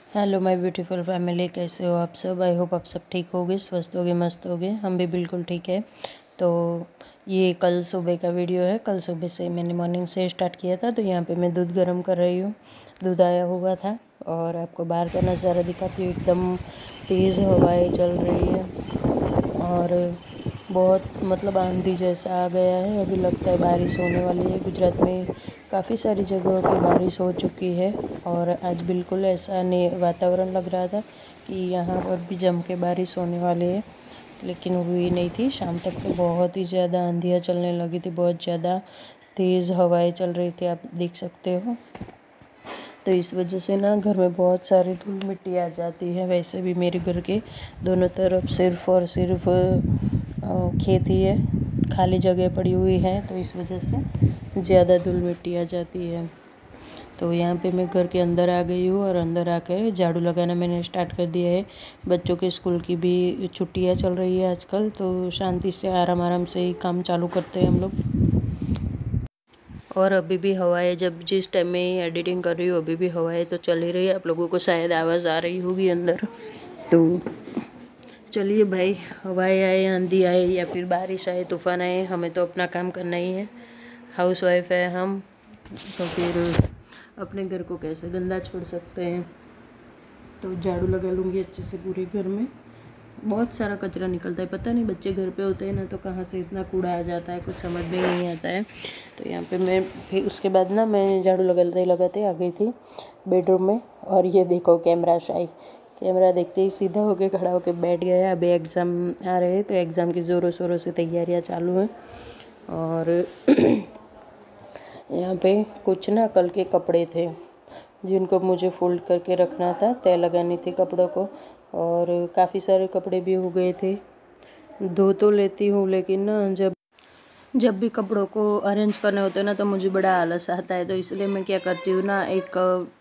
Hello my beautiful family, कैसे हो आप सब। आई होप आप सब ठीक होगे, स्वस्थ होगे, मस्त होगे। हम भी बिल्कुल ठीक है। तो ये कल सुबह का वीडियो है। कल सुबह से मैंने मॉर्निंग से स्टार्ट किया था। तो यहाँ पे मैं दूध गर्म कर रही हूँ। दूध आया हुआ था और आपको बाहर का नज़ारा दिखाती हूँ। एकदम तेज़ हवाएं चल रही है और बहुत मतलब आंधी जैसा आ गया है। अभी लगता है बारिश होने वाली है। गुजरात में काफ़ी सारी जगहों पे बारिश हो चुकी है और आज बिल्कुल ऐसा वातावरण लग रहा था कि यहाँ पर भी जम के बारिश होने वाली है, लेकिन हुई नहीं थी। शाम तक तो बहुत ही ज़्यादा आंधियाँ चलने लगी थी, बहुत ज़्यादा तेज़ हवाएं चल रही थी, आप देख सकते हो। तो इस वजह से ना घर में बहुत सारी धूल मिट्टी आ जाती है। वैसे भी मेरे घर के दोनों तरफ सिर्फ और सिर्फ खेत ही है, खाली जगह पड़ी हुई है, तो इस वजह से ज़्यादा धूल मिट्टी आ जाती है। तो यहाँ पे मैं घर के अंदर आ गई हूँ और अंदर आकर झाड़ू लगाना मैंने स्टार्ट कर दिया है। बच्चों के स्कूल की भी छुट्टियाँ चल रही है आजकल, तो शांति से आराम आराम से ही काम चालू करते हैं हम लोग। और अभी भी हवाएं, जब जिस टाइम में एडिटिंग कर रही हूँ अभी भी हवाएं तो चल ही रही है। आप लोगों को शायद आवाज़ आ रही होगी अंदर। तो चलिए भाई, हवाएं आए, आंधी आए या फिर बारिश आए, तूफान आए, हमें तो अपना काम करना ही है। हाउस वाइफ है हम, तो फिर अपने घर को कैसे गंदा छोड़ सकते हैं। तो झाड़ू लगा लूँगी अच्छे से पूरे घर में। बहुत सारा कचरा निकलता है, पता नहीं बच्चे घर पे होते हैं ना तो कहाँ से इतना कूड़ा आ जाता है, कुछ समझ में नहीं आता है। तो यहाँ पे मैं फिर उसके बाद ना मैं झाड़ू लगाते लगाते आ गई थी बेडरूम में। और ये देखो कैमरा शाही, कैमरा देखते ही सीधा होके खड़ा होके बैठ गया। अभी एग्ज़ाम आ रहे हैं तो एग्ज़ाम की ज़ोरों शोरों से तैयारियाँ चालू हैं। और यहाँ पे कुछ ना कल के कपड़े थे जिनको मुझे फोल्ड करके रखना था, तय लगानी थी कपड़ों को। और काफ़ी सारे कपड़े भी हो गए थे। धो तो लेती हूँ लेकिन ना जब भी कपड़ों को अरेंज करने होते हैं ना तो मुझे बड़ा आलस आता है। तो इसलिए मैं क्या करती हूँ ना, एक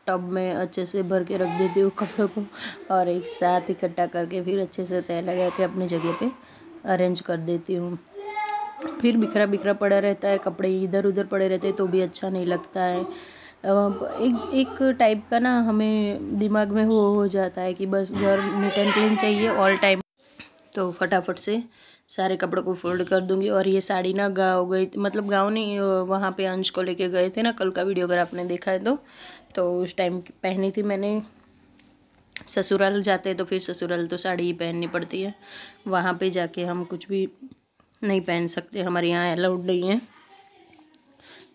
टब में अच्छे से भर के रख देती हूँ कपड़ों को और एक साथ इकट्ठा करके फिर अच्छे से तय लगा के अपनी जगह पे अरेंज कर देती हूँ। फिर बिखरा बिखरा पड़ा रहता है, कपड़े इधर उधर पड़े रहते हैं तो भी अच्छा नहीं लगता है। एक एक टाइप का ना हमें दिमाग में हो जाता है कि बस घर नीट एंड क्लीन चाहिए ऑल टाइम। तो फटाफट से सारे कपड़ों को फोल्ड कर दूंगी। और ये साड़ी ना गाँव गई, मतलब गाँव नहीं, वहाँ पे अंश को लेके गए थे ना, कल का वीडियो अगर आपने देखा है तो उस टाइम पहनी थी मैंने। ससुराल जाते हैं तो फिर ससुराल तो साड़ी ही पहननी पड़ती है, वहाँ पे जाके हम कुछ भी नहीं पहन सकते, हमारे यहाँ अलाउड नहीं है।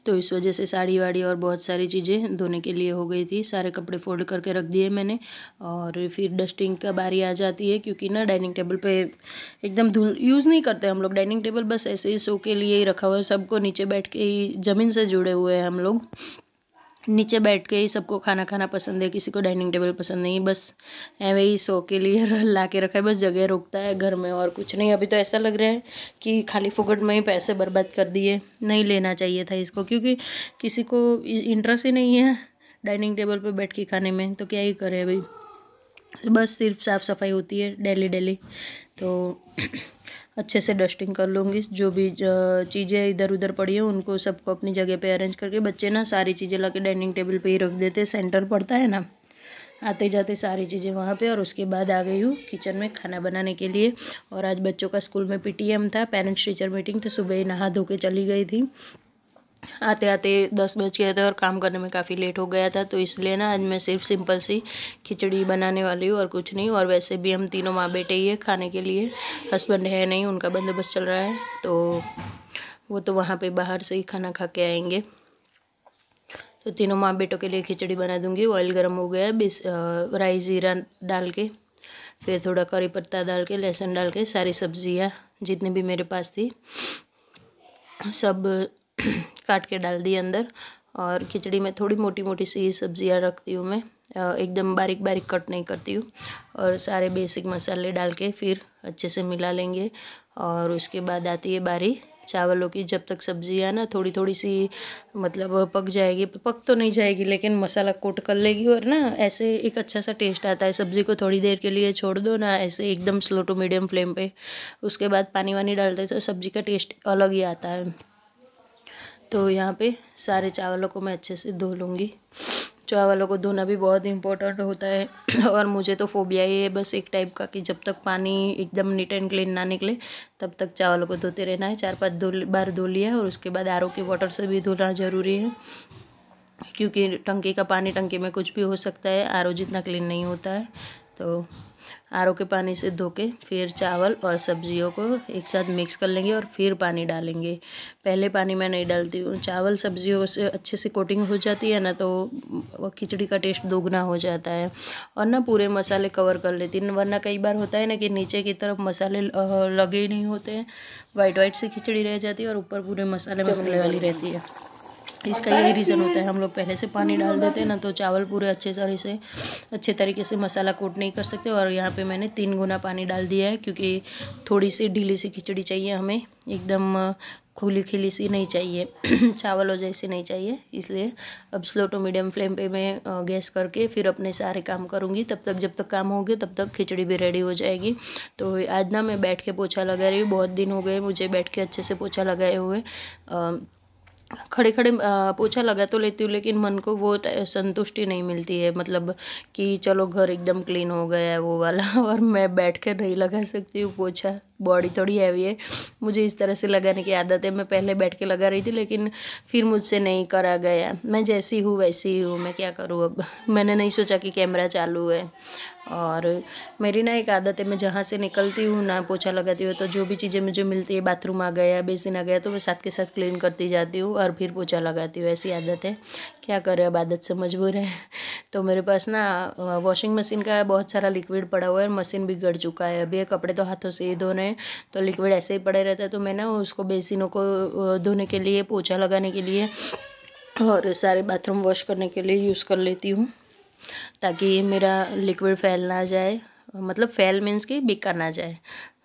तो इस वजह से साड़ी वाड़ी और बहुत सारी चीज़ें धोने के लिए हो गई थी। सारे कपड़े फोल्ड करके रख दिए मैंने। और फिर डस्टिंग का बारी आ जाती है, क्योंकि ना डाइनिंग टेबल पे एकदम धूल यूज़ नहीं करते हम लोग। डाइनिंग टेबल बस ऐसे ही शो के लिए ही रखा हुआ है। सबको नीचे बैठ के ही, ज़मीन से जुड़े हुए हैं हम लोग, नीचे बैठ के ही सबको खाना खाना पसंद है, किसी को डाइनिंग टेबल पसंद नहीं। बस ऐवे ही शो के लिए ला के रखा है, बस जगह रोकता है घर में और कुछ नहीं। अभी तो ऐसा लग रहा है कि खाली फुकट में ही पैसे बर्बाद कर दिए, नहीं लेना चाहिए था इसको, क्योंकि किसी को इंटरेस्ट ही नहीं है डाइनिंग टेबल पर बैठ के खाने में, तो क्या ही करे अभी। बस सिर्फ साफ़ सफाई होती है डेली डेली। तो अच्छे से डस्टिंग कर लूँगी। जो भी चीज़ें इधर उधर पड़ी हैं उनको सबको अपनी जगह पे अरेंज करके, बच्चे ना सारी चीज़ें ला के डाइनिंग टेबल पे ही रख देते, सेंटर पड़ता है ना, आते जाते सारी चीज़ें वहाँ पे। और उसके बाद आ गई हूँ किचन में खाना बनाने के लिए। और आज बच्चों का स्कूल में पीटीएम था, पेरेंट्स टीचर मीटिंग, तो सुबह ही नहा धो के चली गई थी। आते आते 10 बज गए थे और काम करने में काफ़ी लेट हो गया था। तो इसलिए ना आज मैं सिर्फ सिंपल सी खिचड़ी बनाने वाली हूँ और कुछ नहीं। और वैसे भी हम तीनों माँ बेटे ही है खाने के लिए, हस्बैंड है नहीं, उनका बंदोबस्त चल रहा है, तो वो तो वहाँ पे बाहर से ही खाना खा के आएंगे। तो तीनों माँ बेटों के लिए खिचड़ी बना दूँगी। ऑयल गर्म हो गया, राई ज़ीरा डाल के, फिर थोड़ा करी पत्ता डाल के, लहसुन डाल के, सारी सब्जियाँ जितनी भी मेरे पास थी सब काट के डाल दी अंदर। और खिचड़ी में थोड़ी मोटी मोटी सी सब्जियां रखती हूँ मैं, एकदम बारीक बारीक कट नहीं करती हूँ। और सारे बेसिक मसाले डाल के फिर अच्छे से मिला लेंगे। और उसके बाद आती है बारी चावलों की। जब तक सब्जियां ना थोड़ी थोड़ी सी मतलब पक जाएगी, पक तो नहीं जाएगी लेकिन मसाला कोट कर लेगी, और ना ऐसे एक अच्छा सा टेस्ट आता है। सब्ज़ी को थोड़ी देर के लिए छोड़ दो ना ऐसे एकदम स्लो टू मीडियम फ्लेम पे, उसके बाद पानी वानी डालते तो सब्ज़ी का टेस्ट अलग ही आता है। तो यहाँ पे सारे चावलों को मैं अच्छे से धो लूँगी। चावलों को धोना भी बहुत इम्पोर्टेंट होता है और मुझे तो फोबिया ही है बस एक टाइप का कि जब तक पानी एकदम नीट एंड क्लीन ना निकले तब तक चावलों को धोते रहना है। 4-5 बार धो लिया और उसके बाद आरओ के वाटर से भी धोना ज़रूरी है, क्योंकि टंकी का पानी टंकी में कुछ भी हो सकता है, आरओ जितना क्लीन नहीं होता है। तो आरओ के पानी से धो के फिर चावल और सब्जियों को एक साथ मिक्स कर लेंगे और फिर पानी डालेंगे। पहले पानी मैं नहीं डालती हूँ, चावल सब्जियों से अच्छे से कोटिंग हो जाती है ना, तो खिचड़ी का टेस्ट दोगुना हो जाता है। और ना पूरे मसाले कवर कर लेती हूँ, वरना कई बार होता है ना कि नीचे की तरफ मसाले लगे ही नहीं होते हैं, वाइट वाइट से खिचड़ी रह जाती है और ऊपर पूरे मसाले मसाले वाली रहती है। इसका यही रीज़न होता है, हम लोग पहले से पानी डाल देते हैं ना तो चावल पूरे अच्छे तरीके से मसाला कोट नहीं कर सकते। और यहाँ पे मैंने 3 गुना पानी डाल दिया है, क्योंकि थोड़ी सी ढीली सी खिचड़ी चाहिए हमें, एकदम खुली खिली सी नहीं चाहिए चावलों जैसी नहीं चाहिए। इसलिए अब स्लो टू मीडियम फ्लेम पे मैं गैस करके फिर अपने सारे काम करूँगी। तब तक जब तक काम होंगे तब तक खिचड़ी भी रेडी हो जाएगी। तो आज ना मैं बैठ के पोछा लगा रही हूँ, बहुत दिन हो गए मुझे बैठ के अच्छे से पोछा लगाए हुए। खड़े खड़े पोछा लगा तो लेती हूँ, लेकिन मन को वो संतुष्टि नहीं मिलती है, मतलब कि चलो घर एकदम क्लीन हो गया है वो वाला और मैं बैठ कर नहीं लगा सकती हूँ पोछा, बॉडी थोड़ी हैवी है, मुझे इस तरह से लगाने की आदत है। मैं पहले बैठ के लगा रही थी लेकिन फिर मुझसे नहीं करा गया। मैं जैसी हूँ वैसी ही हूँ, मैं क्या करूँ अब। मैंने नहीं सोचा कि कैमरा चालू है। और मेरी ना एक आदत है, मैं जहाँ से निकलती हूँ ना पोछा लगाती हूँ, तो जो भी चीज़ें मुझे मिलती है, बाथरूम आ गया, बेसिन आ गया, तो मैं साथ के साथ क्लीन करती जाती हूँ और फिर पोछा लगाती हूँ। ऐसी आदत है, क्या करें अब, आदत से मजबूर है। तो मेरे पास ना वॉशिंग मशीन का बहुत सारा लिक्विड पड़ा हुआ है, मशीन भी गड़ चुका है। अभी ये कपड़े तो हाथों से ही धोने हैं, तो लिक्विड ऐसे ही पड़े रहता है। तो मैं ना उसको बेसिनों को धोने के लिए, पोछा लगाने के लिए और सारे बाथरूम वॉश करने के लिए यूज़ कर लेती हूँ, ताकि मेरा लिक्विड फैल ना जाए, मतलब फैल मीन्स कि बिका ना जाए।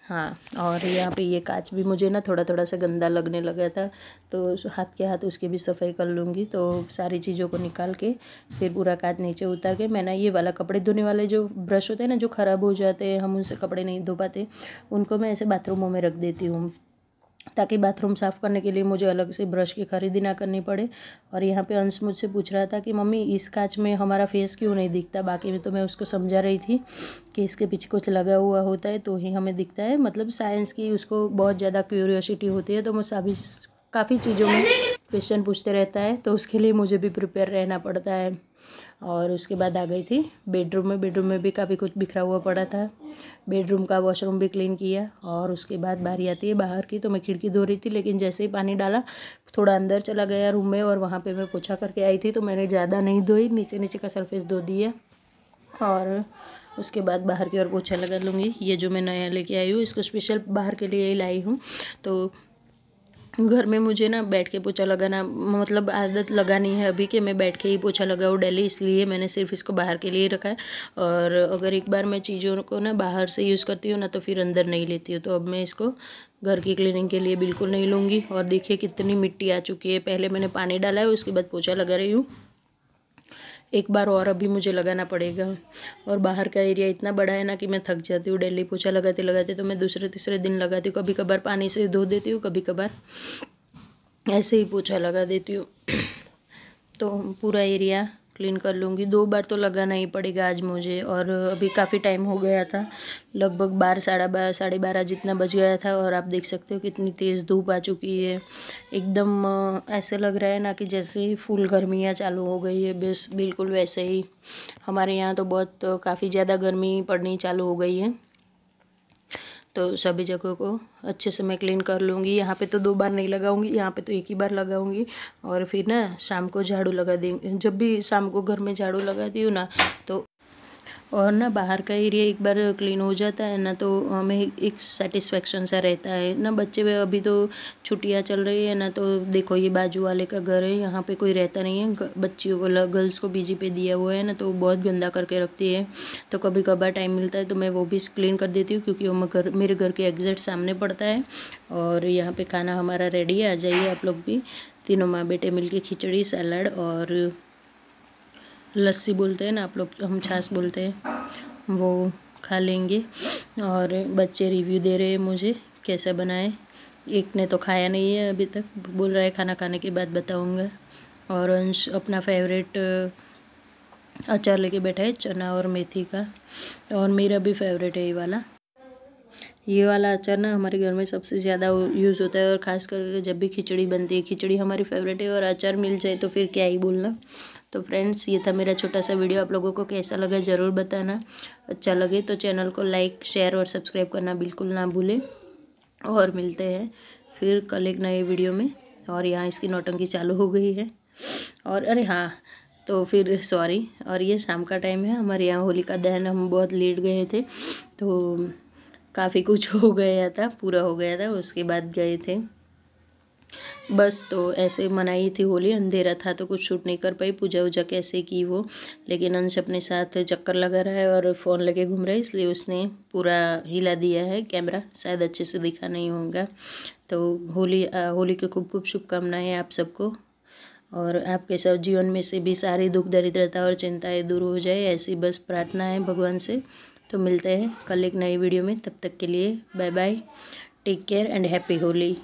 हाँ, और यहाँ पे ये कांच भी मुझे ना थोड़ा थोड़ा सा गंदा लगने लगा था, तो हाथ के हाथ उसकी भी सफाई कर लूँगी। तो सारी चीज़ों को निकाल के फिर पूरा कांच नीचे उतार के मैं ना ये वाला कपड़े धोने वाले जो ब्रश होते हैं ना, जो ख़राब हो जाते हैं, हम उनसे कपड़े नहीं धो पाते, उनको मैं ऐसे बाथरूमों में रख देती हूँ, ताकि बाथरूम साफ़ करने के लिए मुझे अलग से ब्रश की खरीदी ना करनी पड़े। और यहाँ पे अंश मुझसे पूछ रहा था कि मम्मी इस कांच में हमारा फेस क्यों नहीं दिखता, बाकी में तो मैं उसको समझा रही थी कि इसके पीछे कुछ लगा हुआ होता है तो ही हमें दिखता है, मतलब साइंस की उसको बहुत ज़्यादा क्यूरियोसिटी होती है, तो मैं काफ़ी चीज़ों में क्वेश्चन पूछते रहता है, तो उसके लिए मुझे भी प्रिपेयर रहना पड़ता है। और उसके बाद आ गई थी बेडरूम में भी काफ़ी कुछ बिखरा हुआ पड़ा था। बेडरूम का वॉशरूम भी क्लीन किया और उसके बाद बारी आती है बाहर की। तो मैं खिड़की धो रही थी, लेकिन जैसे ही पानी डाला थोड़ा अंदर चला गया रूम में और वहाँ पे मैं पोछा करके आई थी, तो मैंने ज़्यादा नहीं धोई, नीचे नीचे का सरफेस धो दिया और उसके बाद बाहर की ओर पोछा लगा लूँगी। ये जो मैं नया लेके आई हूँ, इसको स्पेशल बाहर के लिए ही लाई हूँ। तो घर में मुझे ना बैठ के पोछा लगाना, मतलब आदत लगानी है अभी कि मैं बैठ के ही पोछा लगाऊँ डेली, इसलिए मैंने सिर्फ इसको बाहर के लिए ही रखा है। और अगर एक बार मैं चीज़ों को ना बाहर से यूज़ करती हूँ ना, तो फिर अंदर नहीं लेती हूँ। तो अब मैं इसको घर की क्लीनिंग के लिए बिल्कुल नहीं लूँगी। और देखिए कितनी मिट्टी आ चुकी है, पहले मैंने पानी डाला है, उसके बाद पोछा लगा रही हूँ। एक बार और अभी मुझे लगाना पड़ेगा। और बाहर का एरिया इतना बड़ा है ना कि मैं थक जाती हूँ डेली पोछा लगाते लगाते, तो मैं दूसरे तीसरे दिन लगाती हूँ। कभी कभार पानी से धो देती हूँ, कभी कभार ऐसे ही पोछा लगा देती हूँ। तो पूरा एरिया क्लीन कर लूँगी। 2 बार तो लगाना ही पड़ेगा आज मुझे। और अभी काफ़ी टाइम हो गया था, लगभग 12 साढ़े 12 जितना बज गया था। और आप देख सकते हो कितनी तेज़ धूप आ चुकी है, एकदम ऐसे लग रहा है ना कि जैसे ही फुल गर्मियाँ चालू हो गई है, बस बिल्कुल वैसे ही। हमारे यहाँ तो बहुत काफ़ी ज़्यादा गर्मी पड़नी चालू हो गई है। तो सभी जगह को अच्छे से मैं क्लीन कर लूँगी। यहाँ पे तो 2 बार नहीं लगाऊँगी, यहाँ पे तो एक ही बार लगाऊँगी। और फिर ना शाम को झाड़ू लगा देंगे। जब भी शाम को घर में झाड़ू लगाती हूँ ना, तो और ना बाहर का एरिया एक बार क्लीन हो जाता है ना, तो हमें एक सेटिस्फेक्शन सा रहता है ना। बच्चे वे अभी तो छुट्टियां चल रही है ना, तो देखो ये बाजू वाले का घर है, यहाँ पे कोई रहता नहीं है, बच्चियों को गर्ल्स को पीजी पे दिया हुआ है ना, तो बहुत गंदा करके रखती है। तो कभी कभार टाइम मिलता है तो मैं वो भी क्लीन कर देती हूँ, क्योंकि वो मेरे घर के एग्जैक्ट सामने पड़ता है। और यहाँ पर खाना हमारा रेडी है, आ जाइए आप लोग भी। तीनों माँ बेटे मिल के खिचड़ी, सलाद और लस्सी बोलते हैं ना आप लोग, हम छाछ बोलते हैं, वो खा लेंगे। और बच्चे रिव्यू दे रहे हैं मुझे कैसा बनाए। एक ने तो खाया नहीं है अभी तक, बोल रहा है खाना खाने के बाद बताऊंगा। और अंश अपना फेवरेट अचार लेके बैठा है चना और मेथी का, और मेरा भी फेवरेट है ये वाला अचार ना हमारे घर में सबसे ज़्यादा यूज़ होता है, और ख़ास करके जब भी खिचड़ी बनती है, खिचड़ी हमारी फेवरेट है और अचार मिल जाए तो फिर क्या ही बोलना। तो फ्रेंड्स, ये था मेरा छोटा सा वीडियो, आप लोगों को कैसा लगा ज़रूर बताना। अच्छा लगे तो चैनल को लाइक, शेयर और सब्सक्राइब करना बिल्कुल ना भूलें, और मिलते हैं फिर कल एक नए वीडियो में। और यहाँ इसकी नौटंकी चालू हो गई है, और अरे हाँ, तो फिर सॉरी, और ये शाम का टाइम है, हमारे यहाँ होलिका दहन, हम बहुत लेट गए थे तो काफ़ी कुछ हो गया था, पूरा हो गया था, उसके बाद गए थे बस। तो ऐसे मनाई थी होली, अंधेरा था तो कुछ शूट नहीं कर पाई, पूजा वूजा कैसे की वो, लेकिन अंश अपने साथ चक्कर लगा रहा है और फ़ोन लेके घूम रहा है, इसलिए उसने पूरा हिला दिया है कैमरा, शायद अच्छे से दिखा नहीं होगा। तो होली की खूब खूब शुभकामनाएँ आप सबको, और आपके सब जीवन में से भी सारी दुख दरिद्रता और चिंताएं दूर हो जाए, ऐसी बस प्रार्थना है भगवान से। तो मिलते हैं कल एक नई वीडियो में, तब तक के लिए bye bye, take care and happy Holi.